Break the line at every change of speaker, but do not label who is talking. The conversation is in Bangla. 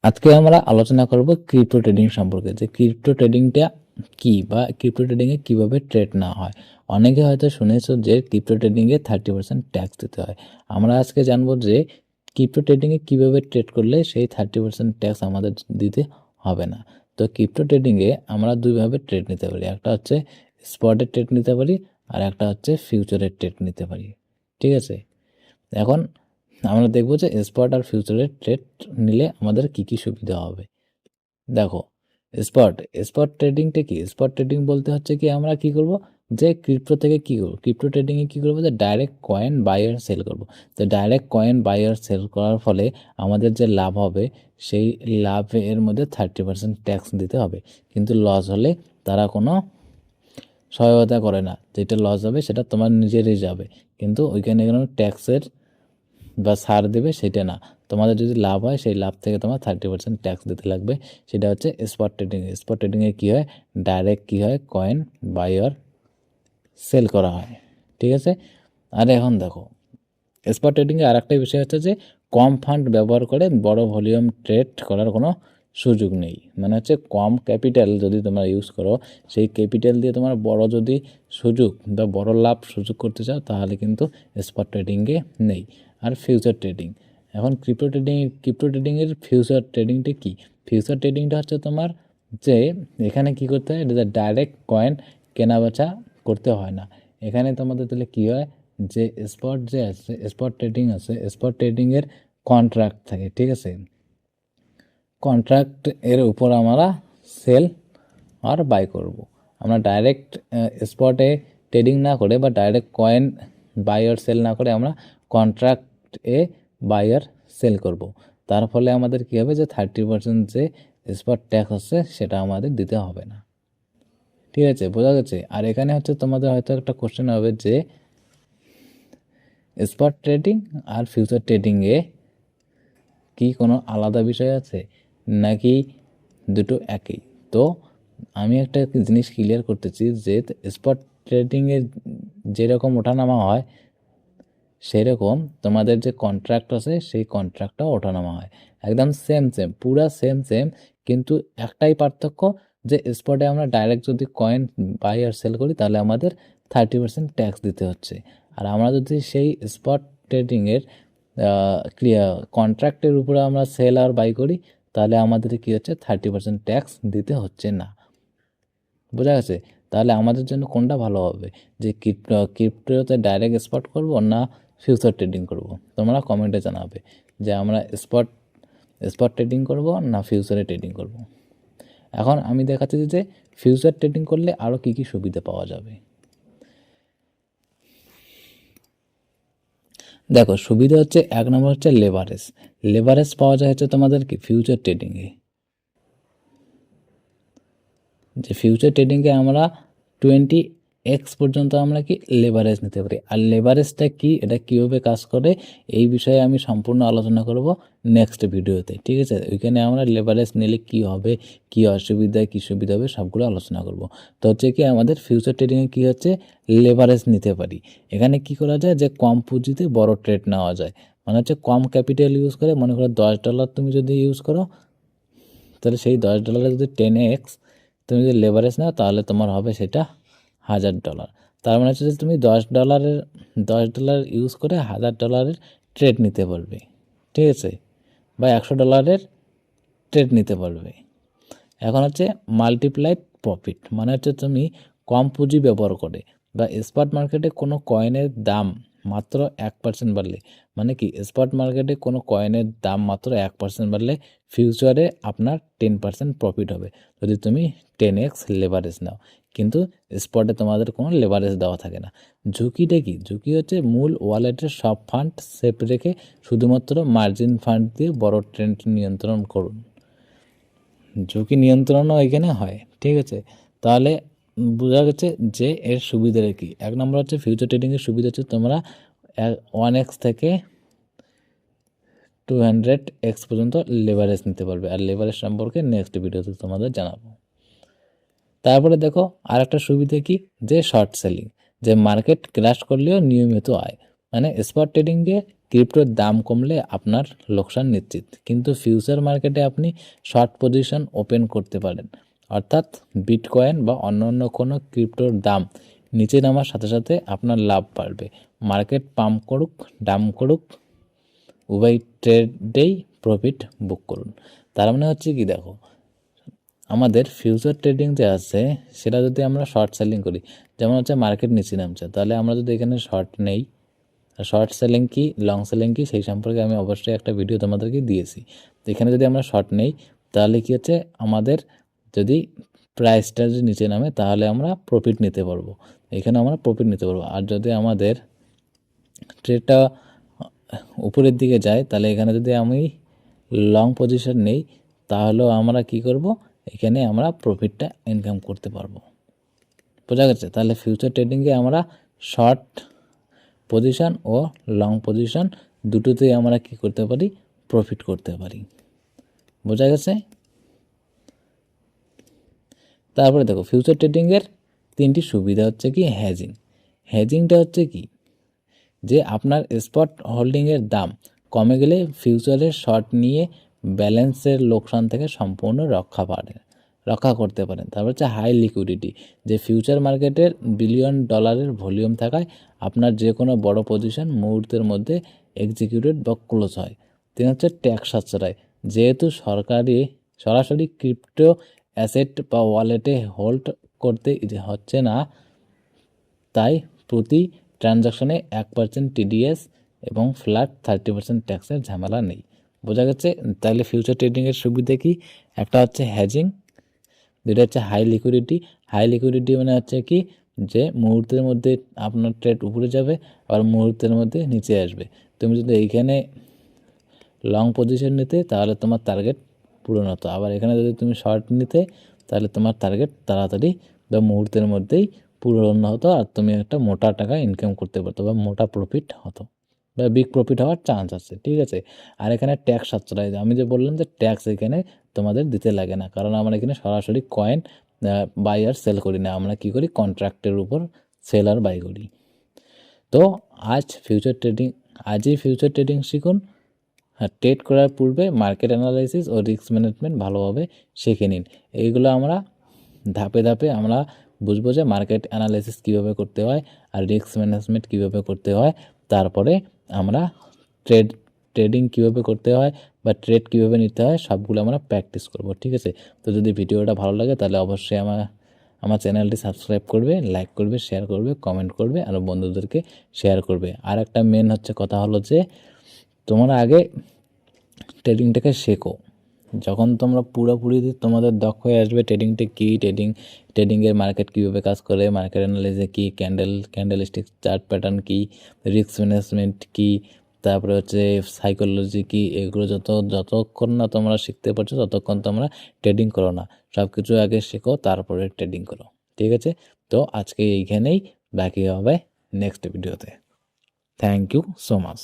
আজকে আমরা আলোচনা করব ক্রিপ্টো ট্রেডিং সম্পর্কে, যে ক্রিপ্টো ট্রেডিংটা কি বা ক্রিপ্টো ট্রেডিংয়ে কীভাবে ট্রেড না হয়। অনেকে হয়তো শুনেছো যে ক্রিপ্টো ট্রেডিংয়ে 30% ট্যাক্স দিতে হয়। আমরা আজকে জানবো যে ক্রিপ্টো ট্রেডিংয়ে কীভাবে ট্রেড করলে সেই 30% ট্যাক্স আমাদের দিতে হবে না। তো ক্রিপ্টো ট্রেডিংয়ে আমরা দুইভাবে ট্রেড নিতে পারি, একটা হচ্ছে স্পটের ট্রেড নিতে পারি আর একটা হচ্ছে ফিউচারের ট্রেড নিতে পারি। ঠিক আছে, এখন আমরা দেখব যে স্পট আর ফিউচারের ট্রেড নিলে আমাদের কি কি সুবিধা হবে। দেখো, স্পট ট্রেডিংটা কি? স্পট ট্রেডিং বলতে হচ্ছে কি, আমরা কি করব, যে ক্রিপ্টো থেকে কি করব, ক্রিপ্টো ট্রেডিংয়ে কি করব, যে direct coin by R sell করব। তো direct coin by R sell করার ফলে আমাদের যে লাভ হবে সেই লাভের মধ্যে 30% ট্যাক্স দিতে হবে, কিন্তু লস হলে তারা কোনো সহায়তা করে না। যেটা লস হবে সেটা তোমার নিজেরই যাবে, কিন্তু ওইখানে কোনো ট্যাক্সের বা ছাড় দেবে সেটা না। তোমাদের যদি লাভ হয় সেই লাভ থেকে তোমার 30% ট্যাক্স দিতে লাগবে। সেটা হচ্ছে স্পট ট্রেডিং। স্পট ট্রেডিংয়ে কী হয়, ডাইরেক্ট কী হয়, কয়েন বাই আর সেল করা হয়। ঠিক আছে, আর এখন দেখো, স্পট ট্রেডিংয়ে আর একটা বিষয় হচ্ছে যে কম ফান্ড ব্যবহার করে বড় ভলিউম ট্রেড করার কোনো সুযোগ নেই। মানে হচ্ছে কম ক্যাপিটাল যদি তোমরা ইউজ করো, সেই ক্যাপিটাল দিয়ে তোমার বড় যদি সুযোগ বা বড় লাভ সুযোগ করতে চাও তাহলে কিন্তু স্পট ট্রেডিংয়ে নেই। আর ফিউচার ট্রেডিং, এখন ক্রিপ্টো ট্রেডিংয়ের ফিউচার ট্রেডিংটা কি? ফিউচার ট্রেডিংটা হচ্ছে তোমার যে এখানে কি করতে হয়, ডাইরেক্ট কয়েন কেনা বেচা করতে হয় না। এখানে তোমাদের তাহলে কী হয়, যে স্পট যে আছে, স্পট ট্রেডিং আছে, স্পট ট্রেডিংয়ের কন্ট্রাক্ট থাকে। ঠিক আছে, কন্ট্রাক্ট এর উপর আমরা সেল আর বাই করব। আমরা ডাইরেক্ট স্পটে ট্রেডিং না করে বা direct coin by R sell না করে আমরা কন্ট্রাক্টে বাই আর সেল করব। তার ফলে আমাদের কী হবে, যে 30% যে স্পট ট্যাক্স হচ্ছে সেটা আমাদের দিতে হবে না। ঠিক আছে, বোঝা গেছে? আর এখানে হচ্ছে তোমাদের হয়তো একটা কোশ্চেন হবে যে স্পট ট্রেডিং আর ফিউচার ট্রেডিংয়ে কি কোনো আলাদা বিষয় আছে নাকি দুটো একই? তো আমি একটা জিনিস ক্লিয়ার করতেছি যে স্পট ট্রেডিংয়ের যেরকম ওঠানামা হয় সেরকম তোমাদের যে কন্ট্রাক্ট আছে সেই কন্ট্রাক্টটাও ওঠানামা হয়, একদম সেম পুরা সেম, কিন্তু একটাই পার্থক্য, যে স্পটে আমরা ডাইরেক্ট যদি কয়েন বাই আর সেল করি তাহলে আমাদের 30% ট্যাক্স দিতে হচ্ছে। আর আমরা যদি সেই স্পট ট্রেডিংয়ের কন্ট্রাক্টের উপরে আমরা সেল আর বাই করি তাহলে আমাদের কী হচ্ছে, 30% ট্যাক্স দিতে হচ্ছে না। বোঝা গেছে? তাহলে আমাদের জন্য কোনটা ভালো হবে, যে ক্রিপ্টোতে ডাইরেক্ট স্পট করব না ফিউচার ট্রেডিং করব? তোমরা কমেন্টে জানাবে যে আমরা স্পট ট্রেডিং করব না ফিউচারে ট্রেডিং করব। এখন আমি দেখাচ্ছি যে ফিউচার ট্রেডিং করলে আরও কী কী সুবিধা পাওয়া যাবে। দেখো, সুবিধা হচ্ছে এক নম্বর হচ্ছে লেভারেজ পাওয়া যায় হচ্ছে তোমাদের কি ফিউচার ট্রেডিংয়ে। যে ফিউচার ট্রেডিংয়ে আমরা 20x পর্যন্ত আমরা কি লেভারেজ নিতে পারি। আর লেভারেজটা কি, এটা কীভাবে কাজ করে, এই বিষয়ে আমি সম্পূর্ণ আলোচনা করব নেক্সট ভিডিওতে। ঠিক আছে, ওইখানে আমরা লেভারেজ নিলে কি হবে, কি অসুবিধা, কী সুবিধা হবে সবগুলো আলোচনা করব। তো হচ্ছে কি, আমাদের ফিউচার ট্রেডিংয়ে কী হচ্ছে, লেভারেজ নিতে পারি। এখানে কি করা যায়, যে কম পুঁজিতে বড় ট্রেড নেওয়া যায়। মানে হচ্ছে কম ক্যাপিটাল ইউজ করে, মনে করো $10 তুমি যদি ইউজ করো তাহলে সেই $10 যদি 10x তুমি যদি লেভারেজ নাও তাহলে তোমার হবে সেটা $1000। তার মানে হচ্ছে যে তুমি $10 ইউজ করে $1000 ট্রেড নিতে পারবে। ঠিক আছে, বা $100 ট্রেড নিতে পারবে। এখন হচ্ছে মাল্টিপ্লাইড প্রফিট, মানে হচ্ছে তুমি কম পুঁজি ব্যবহার করে বা স্পট মার্কেটে কোনো কয়েনের দাম মাত্র 1% বাড়লে, মানে কি স্পট মার্কেটে কোনো কয়েনের দাম মাত্র 1% বাড়লে ফিউচারে আপনার 10% প্রফিট হবে যদি তুমি 10x লেভারেজ নাও। কিন্তু স্পটে তোমাদের কোনো লেভারেজ দেওয়া থাকে না। ঝুঁকিটা কি? ঝুঁকি হচ্ছে মূল ওয়ালেটের সব ফান্ড সেফ রেখে শুধুমাত্র মার্জিন ফান্ড দিয়ে বড় ট্রেন্ড নিয়ন্ত্রণ করুন। ঝুঁকি নিয়ন্ত্রণও এখানে হয়। ঠিক আছে, তাহলে বোঝা গেছে যে এর সুবিধাটা কী। এক নম্বর হচ্ছে ফিউচার ট্রেডিংয়ের সুবিধা হচ্ছে তোমরা 1x থেকে 200x পর্যন্ত লেভারেজ নিতে পারবে। আর লেভারেজ সম্পর্কে নেক্সট ভিডিওতে তোমাদের জানাবো। তারপরে দেখো আর একটা সুবিধা কি, যে শর্ট সেলিং, যে মার্কেট ক্র্যাশ করলেও নিয়মিত আয়। মানে স্পট ট্রেডিংয়ে ক্রিপ্টোর দাম কমলে আপনার লোকসান নিশ্চিত, কিন্তু ফিউচার মার্কেটে আপনি শর্ট পজিশন ওপেন করতে পারেন, অর্থাৎ বিটকয়েন বা অন্য কোনো ক্রিপ্টোর দাম নিচে নামার সাথে সাথে আপনার লাভ বাড়বে। মার্কেট পাম্প করুক ডাম্প করুক, উভয় ট্রেডেই প্রফিট বুক করুন। তার মানে হচ্ছে কি, দেখো আমাদের ফিউচার ট্রেডিং যে আছে সেটা যদি আমরা শর্ট সেলিং করি, যেমন হচ্ছে মার্কেট নিচে নামছে, তাহলে আমরা যদি এখানে শর্ট নেই, শর্ট সেলিং কি লং সেলিং কি সেই সম্পর্কে আমি অবশ্যই একটা ভিডিও তোমাদেরকে দিয়েছি। তো এখানে যদি আমরা শর্ট নেই তাহলে কি হচ্ছে, আমাদের যদি প্রাইসটা যদি নিচে নামে তাহলে আমরা প্রফিট নিতে পারবো, এখানে আমরা প্রফিট নিতে পারবো। আর যদি আমাদের ট্রেডটা উপরের দিকে যায় তাহলে এখানে যদি আমি লং পজিশন নেই তাহলেও আমরা কি করব, এখানে আমরা প্রফিটটা ইনকাম করতে পারবো। বোঝা গেছে? তাহলে ফিউচার ট্রেডিংয়ে আমরা শর্ট পজিশন ও লং পজিশন দুটোতেই আমরা কি করতে পারি, প্রফিট করতে পারি। বোঝা গেছে? তারপরে দেখো ফিউচার ট্রেডিংয়ের 3টি সুবিধা হচ্ছে কি, হেজিংটা হচ্ছে কি, যে আপনার স্পট হোল্ডিংয়ের দাম কমে গেলে ফিউচারের শর্ট নিয়ে ব্যালেন্সের লোকসান থেকে সম্পূর্ণ রক্ষা করতে পারেন। তারপর হচ্ছে হাই লিকুইডিটি, যে ফিউচার মার্কেটের বিলিয়ন ডলারের ভলিউম থাকায় আপনার যে কোনো বড় পজিশন মুহূর্তের মধ্যে এক্সিকিউটেড বা ক্লোজ হয়। 3 হচ্ছে ট্যাক্স সাশ্রয়, যেহেতু সরাসরি ক্রিপ্টো অ্যাসেট বা ওয়ালেটে হোল্ড করতে হচ্ছে না, তাই প্রতি ট্রানজাকশনে 1% TDS এবং ফ্ল্যাট 30% ট্যাক্সের ঝামেলা নেই। বোঝা গেছে? তাহলে ফিউচার ট্রেডিংয়ের সুবিধা কি, একটা হচ্ছে হ্যাজিং, দুটো হচ্ছে হাই লিকুইডিটি মানে হচ্ছে কি, যে মুহূর্তের মধ্যে আপনার ট্রেড উপরে যাবে আর মুহূর্তের মধ্যে নিচে আসবে। তুমি যদি এইখানে লং পজিশন নিতে তাহলে তোমার টার্গেট পূরণ হতো, আবার এখানে যদি তুমি শর্ট নিতে তাহলে তোমার টার্গেট তাড়াতাড়ি বা মুহূর্তের মধ্যেই পূরণ হতো আর তুমি একটা মোটা টাকা ইনকাম করতে পারতো বা মোটা প্রফিট হতো বা বিগ প্রফিট হওয়ার চান্স আছে। ঠিক আছে? আর এখানে ট্যাক্স সাশ্রয়, আমি যে বললাম যে ট্যাক্স এখানে তোমাদের দিতে লাগে না, কারণ আমরা এখানে সরাসরি কয়েন বাই আর সেল করি না, আমরা কি করি, কন্ট্রাক্টের উপর সেল আর বাই করি। তো আজই ফিউচার ট্রেডিং শিখুন। ট্রেড করার পূর্বে মার্কেট অ্যানালাইসিস ও রিস্ক ম্যানেজমেন্ট ভালোভাবে শিখে নিন। এইগুলো আমরা ধাপে ধাপে আমরা বুঝবো যে মার্কেট অ্যানালাইসিস কীভাবে করতে হয় আর রিস্ক ম্যানেজমেন্ট কীভাবে করতে হয়, তারপরে আমরা ট্রেডিং কীভাবে করতে হয় বা ট্রেড কীভাবে নিতে হয় সবগুলো আমরা প্র্যাকটিস করব। ঠিক আছে? তো যদি ভিডিওটা ভালো লাগে তাহলে অবশ্যই আমার চ্যানেলটি সাবস্ক্রাইব করবে, লাইক করবে, শেয়ার করবে, কমেন্ট করবে আর বন্ধুদেরকে শেয়ার করবে। আর একটা মেন হচ্ছে কথা হলো যে তোমরা আগে ট্রেডিংটাকে শেখো। যখন তোমরা পুরোপুরি তোমাদের দক্ষ হয়ে আসবে ট্রেডিংটা কী, ট্রেডিংয়ের মার্কেট কীভাবে কাজ করে, মার্কেট অ্যানালাইসিস কী, ক্যান্ডেলস্টিক চার্ট প্যাটার্ন কী, রিস্ক ম্যানেজমেন্ট কী, তারপরে হচ্ছে সাইকোলজি কী, এগুলো যতক্ষণ না তোমরা শিখতে পারছো ততক্ষণ তোমরা ট্রেডিং করো না। সব কিছু আগে শেখো, তারপরে ট্রেডিং করো। ঠিক আছে? তো আজকে এইখানেই, বাকি হবে নেক্সট ভিডিওতে। Thank you so much.